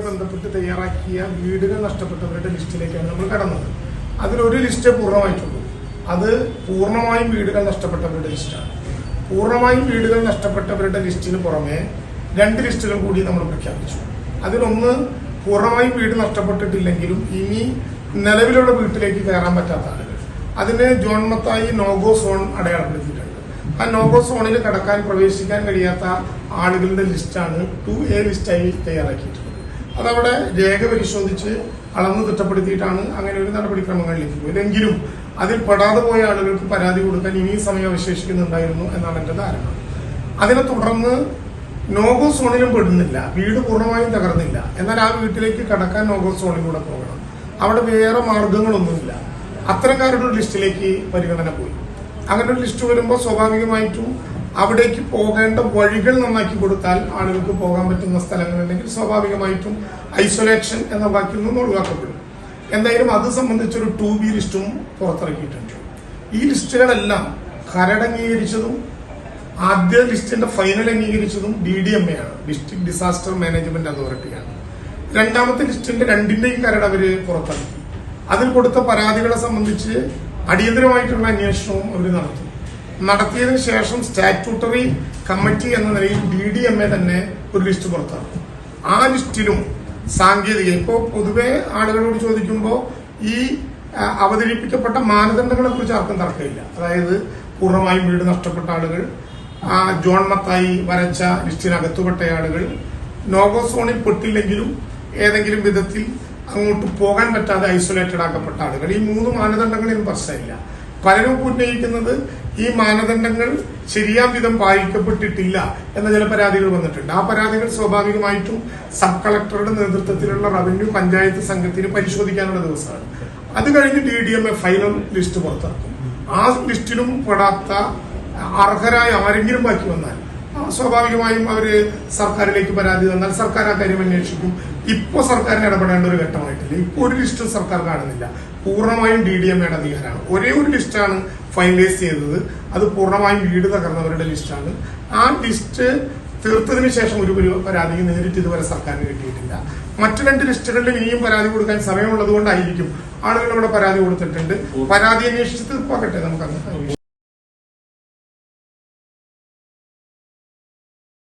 ബന്ധപ്പെട്ട് തയ്യാറാക്കിയ വീടുകൾ നഷ്ടപ്പെട്ടവരുടെ ലിസ്റ്റിലേക്കാണ് നമ്മൾ കടന്നത്. അതിലൊരു ലിസ്റ്റ് പൂർണ്ണമായിട്ടുള്ളൂ. അത് പൂർണ്ണമായും വീടുകൾ നഷ്ടപ്പെട്ടവരുടെ ലിസ്റ്റാണ്. പൂർണ്ണമായും വീടുകൾ നഷ്ടപ്പെട്ടവരുടെ ലിസ്റ്റിന് പുറമെ 2 ലിസ്റ്റുകൾ കൂടി നമ്മൾ പ്രഖ്യാപിച്ചു. അതിലൊന്ന് പൂർണ്ണമായും വീട് നഷ്ടപ്പെട്ടിട്ടില്ലെങ്കിലും ഇനി നിലവിലുള്ള വീട്ടിലേക്ക് കയറാൻ പറ്റാത്ത ആളുകൾ. അതിന് ജോൺ മത്തായി നോഗോ സോൺ അടയാളപ്പെടുത്തിയിട്ടുണ്ട്. ആ നോഗോ സോണിൽ കടക്കാൻ പ്രവേശിക്കാൻ കഴിയാത്ത ആളുകളുടെ ലിസ്റ്റാണ് 2A ലിസ്റ്റായി തയ്യാറാക്കിയിട്ടുള്ളത്. അതവിടെ രേഖ പരിശോധിച്ച് അളന്ന് തിട്ടപ്പെടുത്തിയിട്ടാണ് അങ്ങനെ ഒരു നടപടിക്രമങ്ങളിലേക്ക് പോയത്. എങ്കിലും അതിൽ പെടാതെ പോയ ആളുകൾക്ക് പരാതി കൊടുക്കാൻ ഇനിയും സമയം അവശേഷിക്കുന്നുണ്ടായിരുന്നു എന്നാണ് എന്റെ ധാരണ. അതിനെ തുടർന്ന് നോഗോ സോണിലും പെടുന്നില്ല, വീട് പൂർണ്ണമായും തകർന്നില്ല, എന്നാൽ ആ വീട്ടിലേക്ക് കടക്കാൻ നോഗോ സോണിലൂടെ പോകണം. അവിടെ വേറെ മാർഗങ്ങളൊന്നുമില്ല. അത്തരക്കാരുടെ ഒരു ലിസ്റ്റിലേക്ക് പരിഗണന പോയി. അങ്ങനെ ഒരു ലിസ്റ്റ് വരുമ്പോൾ സ്വാഭാവികമായിട്ടും അവിടേക്ക് പോകേണ്ട വഴികൾ നന്നാക്കി കൊടുത്താൽ ആളുകൾക്ക് പോകാൻ പറ്റുന്ന സ്ഥലങ്ങളുണ്ടെങ്കിൽ സ്വാഭാവികമായിട്ടും ഐസൊലേഷൻ എന്ന വാക്കിൽ നിന്നും ഒഴിവാക്കപ്പെടും. എന്തായാലും അത് സംബന്ധിച്ചൊരു 2B ലിസ്റ്റും പുറത്തിറക്കിയിട്ടുണ്ട്. ഈ ലിസ്റ്റുകളെല്ലാം കരട് അംഗീകരിച്ചതും ആദ്യ ലിസ്റ്റിന്റെ ഫൈനൽ അംഗീകരിച്ചതും DDMA ആണ്, ഡിസ്ട്രിക്ട് ഡിസാസ്റ്റർ മാനേജ്മെന്റ് അതോറിറ്റിയാണ്. രണ്ടാമത്തെ ലിസ്റ്റിന്റെ 2ന്റെയും കരട് അവര് പുറത്തിറക്കി. അതിൽ കൊടുത്ത പരാതികളെ സംബന്ധിച്ച് അടിയന്തരമായിട്ടുള്ള അന്വേഷണവും അവർ നടത്തിയതിനു ശേഷം സ്റ്റാറ്റ്യൂട്ടറി കമ്മിറ്റി എന്ന നിലയിൽ DDMA തന്നെ ഒരു ലിസ്റ്റ് പുറത്തിറക്കും. ആ ലിസ്റ്റിലും സാങ്കേതിക ഇപ്പോൾ പൊതുവെ ആളുകളോട് ചോദിക്കുമ്പോൾ ഈ അവതരിപ്പിക്കപ്പെട്ട മാനദണ്ഡങ്ങളെ കുറിച്ച് ആർക്കും തർക്കമില്ല. അതായത് പൂർണ്ണമായും വീട് നഷ്ടപ്പെട്ട ആളുകൾ, ജോൺ മത്തായി വരച്ച ലിസ്റ്റിനകത്തുപെട്ട ആളുകൾ, നോഗോ സോണിൽ പെട്ടില്ലെങ്കിലും ഏതെങ്കിലും വിധത്തിൽ അങ്ങോട്ട് പോകാൻ പറ്റാതെ ഐസൊലേറ്റഡ് ആക്കപ്പെട്ട ആളുകൾ, ഈ 3 മാനദണ്ഡങ്ങളിൽ പ്രശ്നമില്ല. പലരും ഉന്നയിക്കുന്നത് ഈ മാനദണ്ഡങ്ങൾ ശരിയാം വിധം പാലിക്കപ്പെട്ടിട്ടില്ല എന്ന ചില പരാതികൾ വന്നിട്ടുണ്ട്. ആ പരാതികൾ സ്വാഭാവികമായിട്ടും സബ് കളക്ടറുടെ നേതൃത്വത്തിലുള്ള റവന്യൂ പഞ്ചായത്ത് സംഘത്തിന് പരിശോധിക്കാനുള്ള ദിവസമാണ്. അത് കഴിഞ്ഞ് DDMA ഫൈനൽ ലിസ്റ്റ് പുറത്തിറക്കും. ആ ലിസ്റ്റിലും പെടാത്ത അർഹരായ ആരെങ്കിലും ബാക്കി വന്നാൽ സ്വാഭാവികമായും അവര് സർക്കാരിലേക്ക് പരാതി തന്നാൽ സർക്കാർ ആ കാര്യം അന്വേഷിക്കും. ഇപ്പോ സർക്കാരിന് ഇടപെടേണ്ട ഒരു ഘട്ടമായിട്ടില്ല. ഇപ്പൊ ഒരു ലിസ്റ്റും സർക്കാർ കാണുന്നില്ല. പൂർണ്ണമായും DDMAയുടെ അധികാരമാണ്. ഒരേ ഒരു ലിസ്റ്റാണ് ഫൈനലൈസ് ചെയ്തത്. അത് പൂർണ്ണമായും വീട് തകർന്നവരുടെ ലിസ്റ്റാണ്. ആ ലിസ്റ്റ് തീർത്തതിനു ശേഷം ഒരു പരാതി നേരിട്ട് ഇതുവരെ സർക്കാരിന് കിട്ടിയിട്ടില്ല. മറ്റു 2 ലിസ്റ്റുകളിലും ഇനിയും പരാതി കൊടുക്കാൻ സമയമുള്ളത് കൊണ്ടായിരിക്കും ആളുകൾ ഇവിടെ പരാതി കൊടുത്തിട്ടുണ്ട്. പരാതി അന്വേഷിച്ച് തീർപ്പാക്കട്ടെ നമുക്ക്.